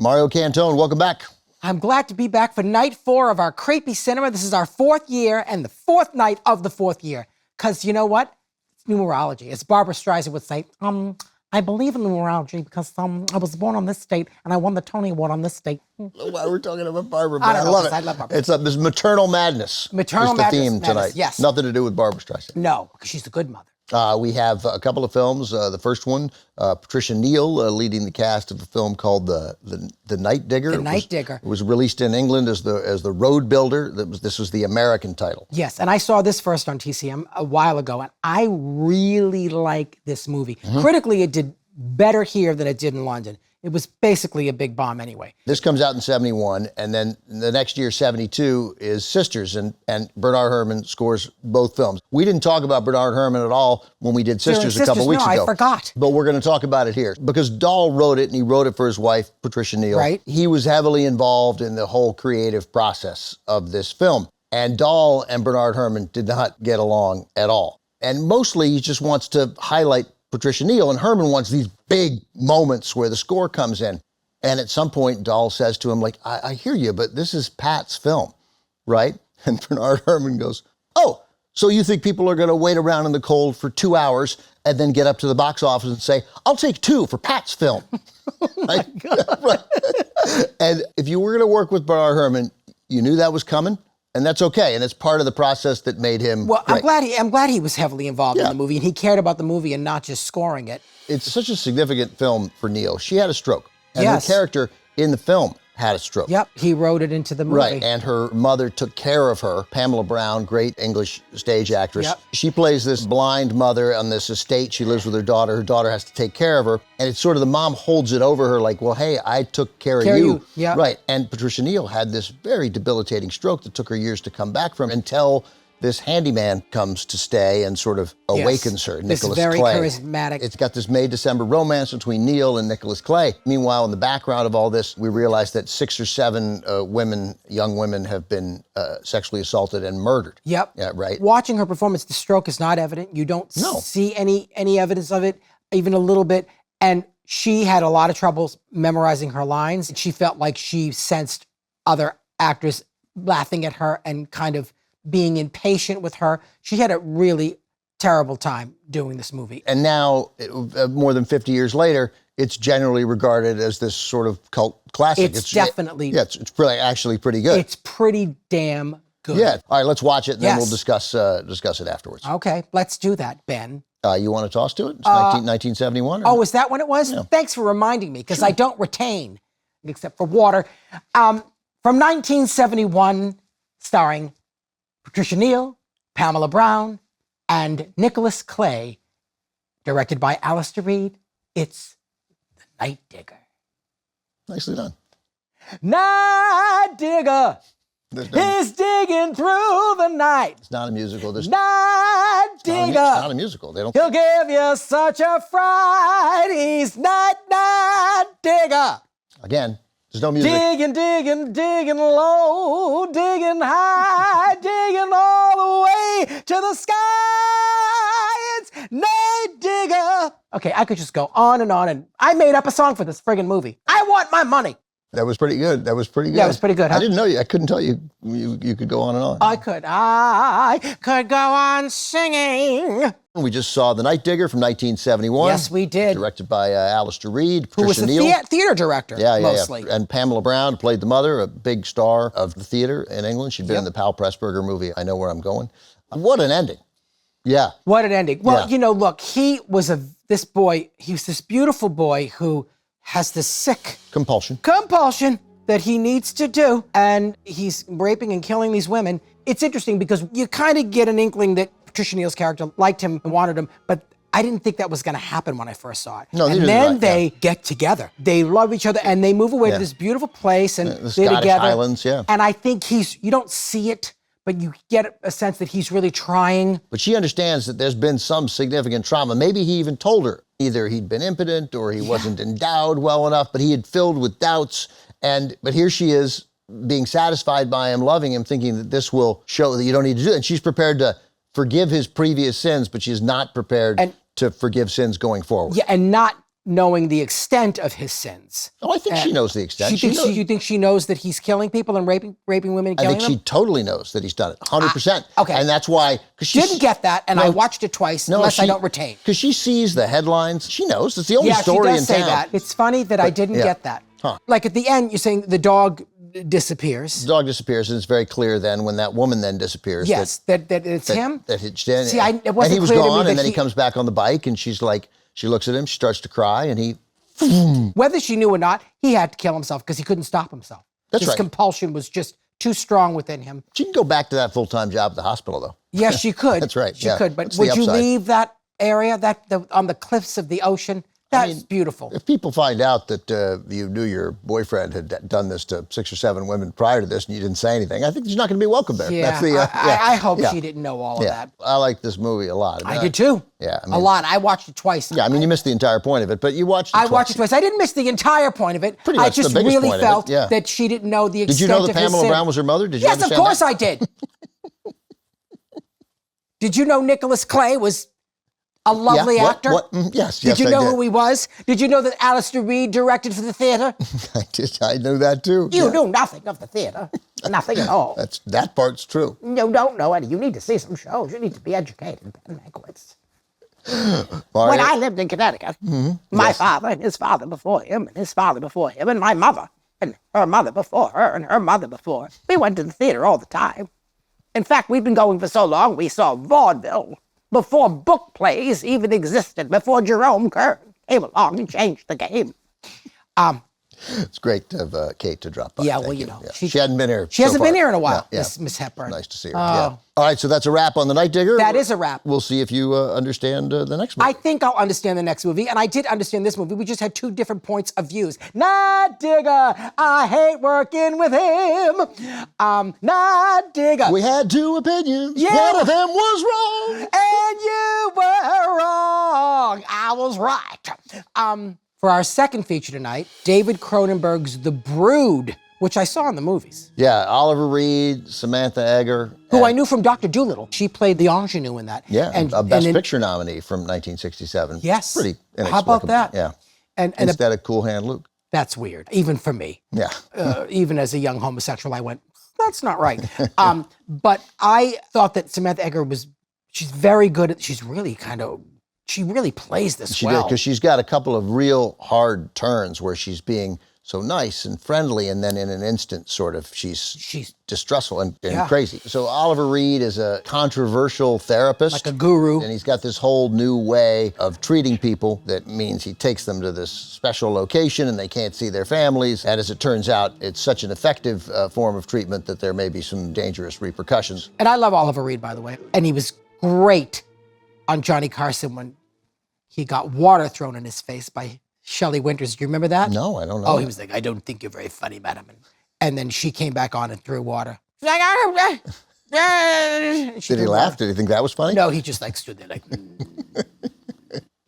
Mario Cantone, welcome back. I'm glad to be back for night 4 of our creepy cinema. This is our 4th year and the 4th night of the 4th year. Because you know what? It's numerology. As Barbara Streisand would say, I believe in numerology because I was born on this date and I won the Tony Award on this date. Why we're talking about Barbara, but I don't know, love it. I love Barbara. It's this maternal madness. Maternal is the madness, theme tonight. yes. Nothing to do with Barbara Streisand. No, because she's a good mother. We have a couple of films. The first one, Patricia Neal leading the cast of a film called The Night Digger. The Night Digger. It was released in England as the Road Builder. This was the American title. Yes, and I saw this first on TCM a while ago, and I really like this movie. Mm-hmm. Critically, it did better here than it did in London. It was basically a big bomb anyway. This comes out in 71, and then the next year, 72, is Sisters, and Bernard Herrmann scores both films. We didn't talk about Bernard Herrmann at all when we did Sisters a couple weeks ago. I forgot. But we're going to talk about it here. Because Dahl wrote it, and he wrote it for his wife, Patricia Neal. Right. He was heavily involved in the whole creative process of this film. And Dahl and Bernard Herrmann did not get along at all. And mostly he just wants to highlight Patricia Neal, and Herrmann wants these big moments where the score comes in. And at some point, Dahl says to him, like, I hear you, but this is Pat's film, right? And Bernard Herrmann goes, oh, so you think people are going to wait around in the cold for 2 hours and then get up to the box office and say, I'll take 2 for Pat's film. Oh my God. Right? And if you were going to work with Bernard Herrmann, you knew that was coming. And that's okay, and it's part of the process that made him Well, great. I'm glad he was heavily involved in the movie, and he cared about the movie and not just scoring it. It's such a significant film for Neal. She had a stroke, and Yes. the character in the film had a stroke. Yep, he wrote it into the movie. Right, and her mother took care of her. Pamela Brown, great English stage actress. Yep. She plays this blind mother on this estate. She lives with her daughter. Her daughter has to take care of her. And it's sort of the mom holds it over her like, well, hey, I took care of you. Yep. Right, and Patricia Neal had this very debilitating stroke that took her years to come back from until this handyman comes to stay and sort of awakens her, This Nicholas very Clay. charismatic. It's got this May-December romance between Neal and Nicholas Clay. Meanwhile, in the background of all this, we realize that 6 or 7 young women have been sexually assaulted and murdered. Yep. Yeah, right. Watching her performance, the stroke is not evident. You don't see any evidence of it, even a little bit. And she had a lot of troubles memorizing her lines. She felt like she sensed other actors laughing at her and kind of being impatient with her. She had a really terrible time doing this movie. And now, more than 50 years later, it's generally regarded as this sort of cult classic. It's definitely... it's really actually pretty good. It's pretty damn good. Yeah. All right, let's watch it, and then Yes. we'll discuss it afterwards. Okay, let's do that, Ben. You want to toss to it? It's 1971? Oh, is that when it was? Yeah. Thanks for reminding me, because I don't retain, except for water. From 1971, starring Patricia Neal, Pamela Brown, and Nicholas Clay, directed by Alistair Reed, it's The Night Digger. Nicely done. Night Digger is digging through the night. It's not a musical. Night Digger. It's not a musical. They don't. He'll give you such a fright. He's Night Digger. Again, there's no music. Digging low, digging high, digging all the way to the sky. It's Night Digger. Okay, I could just go on, and I made up a song for this friggin' movie. I want my money. That was pretty good. Yeah, it was pretty good, huh? I didn't know you. I couldn't tell you could go on and on. I could go on singing. We just saw The Night Digger from 1971. Yes, we did. Directed by Alistair Reed, Who was Patricia the Neal. theater director, mostly. Yeah. And Pamela Brown played the mother, a big star of the theater in England. She'd been in the Pal Pressburger movie, I Know Where I'm Going. What an ending. Yeah. What an ending. Well, look, he was this beautiful boy who has this sick compulsion that he needs to do, and he's raping and killing these women. It's interesting because you kind of get an inkling that Patricia Neal's character liked him and wanted him, but I didn't think that was going to happen when I first saw it. No, and then they get together. They love each other, and they move away to this beautiful place, and the they're Scottish together. Highlands, And I think you don't see it, but you get a sense that he's really trying. But she understands that there's been some significant trauma. Maybe he even told her. Either he'd been impotent or he wasn't endowed well enough, but he had filled with doubts. But here she is being satisfied by him, loving him, thinking that this will show that you don't need to do it. And she's prepared to forgive his previous sins, but she's not prepared to forgive sins going forward. Yeah, and not knowing the extent of his sins. Oh, I think she knows the extent. You think she knows that he's killing people and raping women and killing them? I think she totally knows that he's done it, 100%. Okay. And that's why... She didn't get that, and I watched it twice, unless I don't retain. Because she sees the headlines. She knows. It's the only story in town. Yeah, she does say that. It's funny that I didn't get that. Huh. Like at the end, you're saying the dog disappears. The dog disappears, and it's very clear then when that woman then disappears. Yes, that it's him. It See, it and wasn't he was clear to me gone, that and then he comes back on the bike, and she's like, she looks at him, she starts to cry, and he... Whether she knew or not, he had to kill himself because he couldn't stop himself. That's right. His compulsion was just too strong within him. She can go back to that full-time job at the hospital, though. Yes, she could. That's right. She could. But would you leave that area, on the cliffs of the ocean? That's beautiful. If people find out that you knew your boyfriend had done this to 6 or 7 women prior to this and you didn't say anything, I think she's not going to be welcome there. Yeah, That's I hope she didn't know all of that. I like this movie a lot. I did too. Yeah. A lot. I watched it twice. Yeah, you missed the entire point of it, but you watched it twice. I watched it twice. I didn't miss the entire point of it. Pretty much I just the biggest really point felt of it, that she didn't know the extent of his sin. Did you know that Pamela sin. Brown was her mother? Did you Yes, of course I did. Did you know Nicholas Clay was a lovely actor? Yes, Did you know who he was? Did you know that Alistair Reed directed for the theater? I did. I knew that too. You knew nothing of the theater. Nothing at all. That part's true. You don't know any. You need to see some shows. You need to be educated, Ben Mankiewicz. When I lived in Connecticut, my father and his father before him, and his father before him, and my mother, and her mother before her, and her mother before, we went to the theater all the time. In fact, we've been going for so long, we saw vaudeville before book plays even existed, before Jerome Kern came along and changed the game. It's great to have Kate to drop by. Yeah, well, you know. She hadn't been here. She hasn't been here in a while, Miss Hepburn. Nice to see her. Yeah. All right, so that's a wrap on The Night Digger. That is a wrap. We'll see if you understand the next movie. I think I'll understand the next movie, and I did understand this movie. We just had 2 different points of views. Night Digger, I hate working with him. Night Digger. We had 2 opinions. Yeah. One of them was wrong. And you were wrong. I was right. For our second feature tonight, David Cronenberg's The Brood, which I saw in the movies. Yeah, Oliver Reed, Samantha Eggar. Who I knew from Dr. Dolittle. She played the ingenue in that. Yeah, a Best Picture nominee from 1967. Yes. Pretty inexplicable. How about that? Yeah. And instead of Cool Hand Luke. That's weird, even for me. Yeah. Even as a young homosexual, I went, that's not right. But I thought that Samantha Eggar she's very good she's really she really plays this well. She did, because she's got a couple of real hard turns where she's being so nice and friendly, and then in an instant, sort of, she's distrustful and crazy. So Oliver Reed is a controversial therapist. Like a guru. And he's got this whole new way of treating people that means he takes them to this special location and they can't see their families. And as it turns out, it's such an effective form of treatment that there may be some dangerous repercussions. And I love Oliver Reed, by the way. And he was great on Johnny Carson when he got water thrown in his face by Shelley Winters. Do you remember that? No, I don't know. Oh, he was like, I don't think you're very funny, madam. And then she came back on and threw water. She's like, did he laugh? Did he think that was funny? No, he just stood there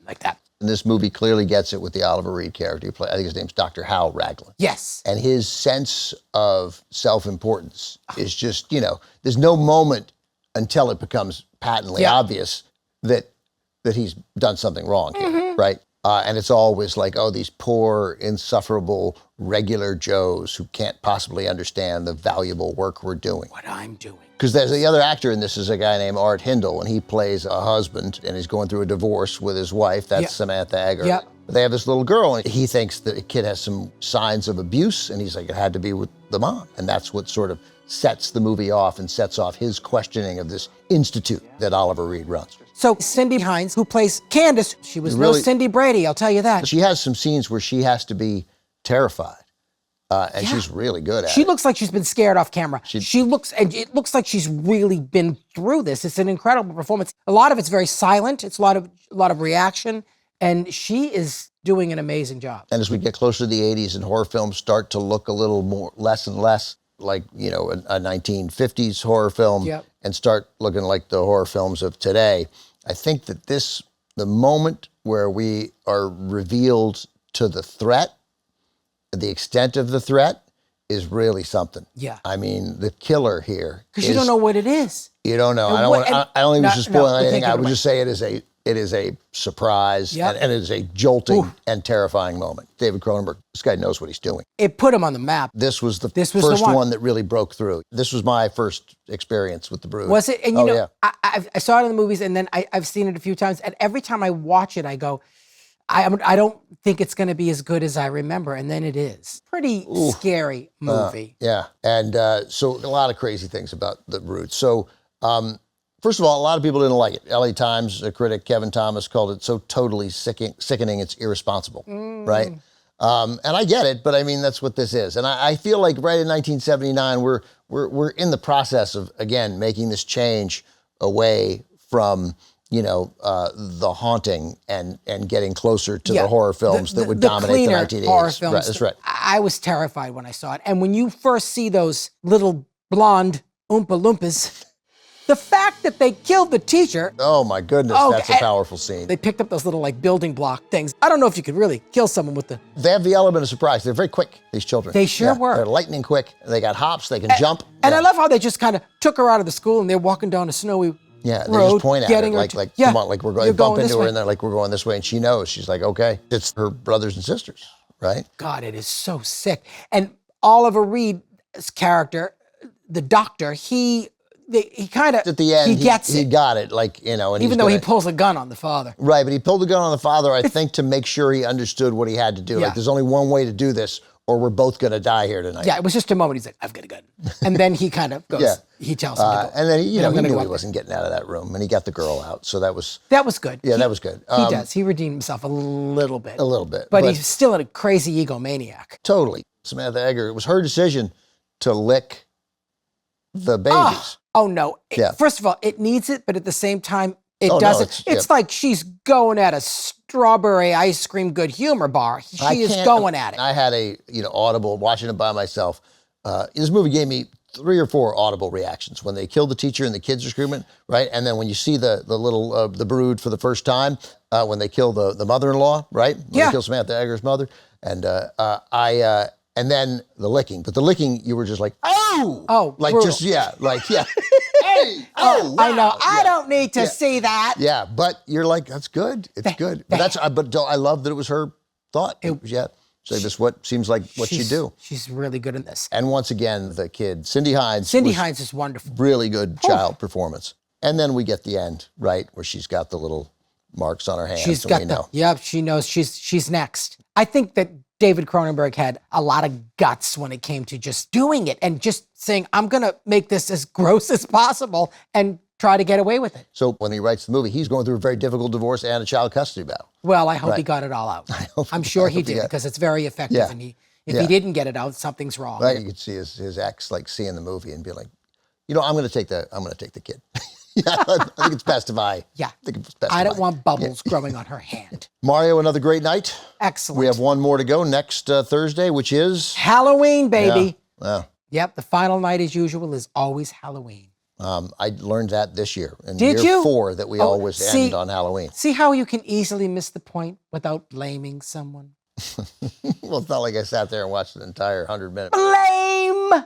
like that. And this movie clearly gets it with the Oliver Reed character. I think his name's Dr. Hal Raglan. Yes. And his sense of self-importance is just, there's no moment until it becomes patently obvious that he's done something wrong here, right? And it's always like, these poor, insufferable, regular Joes who can't possibly understand the valuable work we're doing. What I'm doing. Because there's the other actor in this is a guy named Art Hindle, and he plays a husband, and he's going through a divorce with his wife. That's Samantha Eggar. Yep. They have this little girl, and he thinks that the kid has some signs of abuse, and he's like, it had to be with the mom. And that's what sort of sets the movie off and sets off his questioning of this institute that Oliver Reed runs. So Cindy Hines, who plays Candace, she was no Cindy Brady, I'll tell you that. She has some scenes where she has to be terrified, and she's really good at it. She looks like she's been scared off camera. It looks like she's really been through this. It's an incredible performance. A lot of it's very silent. It's a lot of reaction, and she is doing an amazing job. And as we get closer to the 80s and horror films start to look a little less and less like, a 1950s horror film and start looking like the horror films of today, I think that the moment where we are revealed to the threat, the extent of the threat, is really something. Yeah. I mean, the killer here. Because you don't know what it is. You don't know. I don't think we should spoil anything. I would just say it It is a surprise, Yep. and it is a jolting and terrifying moment. David Cronenberg, this guy knows what he's doing. It put him on the map. This was the first one that really broke through. This was my first experience with The Brood. Was it? And I saw it in the movies, and then I've seen it a few times, and every time I watch it, I go, I don't think it's going to be as good as I remember, and then it is. Pretty scary movie. Yeah, and so a lot of crazy things about The Brood. So, first of all, a lot of people didn't like it. LA Times, a critic, Kevin Thomas, called it so totally sickening, it's irresponsible, right? And I get it, but I mean, that's what this is. And I feel like right in 1979, we're in the process of, again, making this change away from, the haunting and getting closer to the horror films that would dominate the 1980s. Horror films. Right, that's right. I was terrified when I saw it. And when you first see those little blonde Oompa Loompas, the fact that they killed the teacher. Oh my goodness, that's a powerful scene. They picked up those little building block things. I don't know if you could really kill someone with the... They have the element of surprise. They're very quick, these children. They sure were. They're lightning quick. They got hops, they can jump. And I love how they just kind of took her out of the school and they're walking down a snowy road. They just point at her like come on, like we're going to bump into her and they're like, we're going this way. And she knows. She's like, okay. It's her brothers and sisters, right? God, it is so sick. And Oliver Reed's character, the doctor, he kind of, at the end, he got it, and even though he pulls a gun on the father. Right, but he pulled the gun on the father, I think, to make sure he understood what he had to do. Like, there's only one way to do this, or we're both going to die here tonight. Yeah, it was just a moment. He's like, I've got a gun. And then he kind of goes, he tells him to go. And then, he knew he wasn't getting out of that room, and he got the girl out, so that was... That was good. Yeah, that was good. He does. He redeemed himself a little bit. A little bit. But he's still a crazy egomaniac. Totally. Samantha Eggar, it was her decision to lick the babies. Oh no. First of all, it needs it, but at the same time, it doesn't. No, it's like she's going at a strawberry ice cream good humor bar. She is going at it. I had a, audible, watching it by myself. This movie gave me 3 or 4 audible reactions. When they killed the teacher and the kids are screaming, right? And then when you see the little, the Brood for the first time, when they kill the mother-in-law, right? When they kill Samantha Eggar's mother. And and then the licking. But the licking, you were just like, oh! Oh, like brutal. Hey, wow. I know. I don't need to see that. Yeah, but you're like, that's good. It's good. But I love that it was her thought. So this what seems like what she'd do. She's really good in this. And once again, the kid, Cindy Hines. Cindy Hines is wonderful. Really good child performance. And then we get the end, right, where she's got the little marks on her hands. She's got she knows she's next. I think that David Cronenberg had a lot of guts when it came to just doing it and just saying, I'm going to make this as gross as possible and try to get away with it. So when he writes the movie, he's going through a very difficult divorce and a child custody battle. Well, I hope he got it all out. I'm sure he did because it's very effective. Yeah. And if he didn't get it out, something's wrong. Right, you could see his ex seeing the movie and be like, I'm going to take the kid. I think it's best if I. Yeah. I don't want bubbles growing on her hand. Mario, another great night. Excellent. We have one more to go next Thursday, which is Halloween, baby. Yeah. Yep. The final night, as usual, is always Halloween. I learned that this year. In Did year you? 4 that we always end on Halloween. See how you can easily miss the point without blaming someone? Well, it's not like I sat there and watched an entire 100-minute. Blame!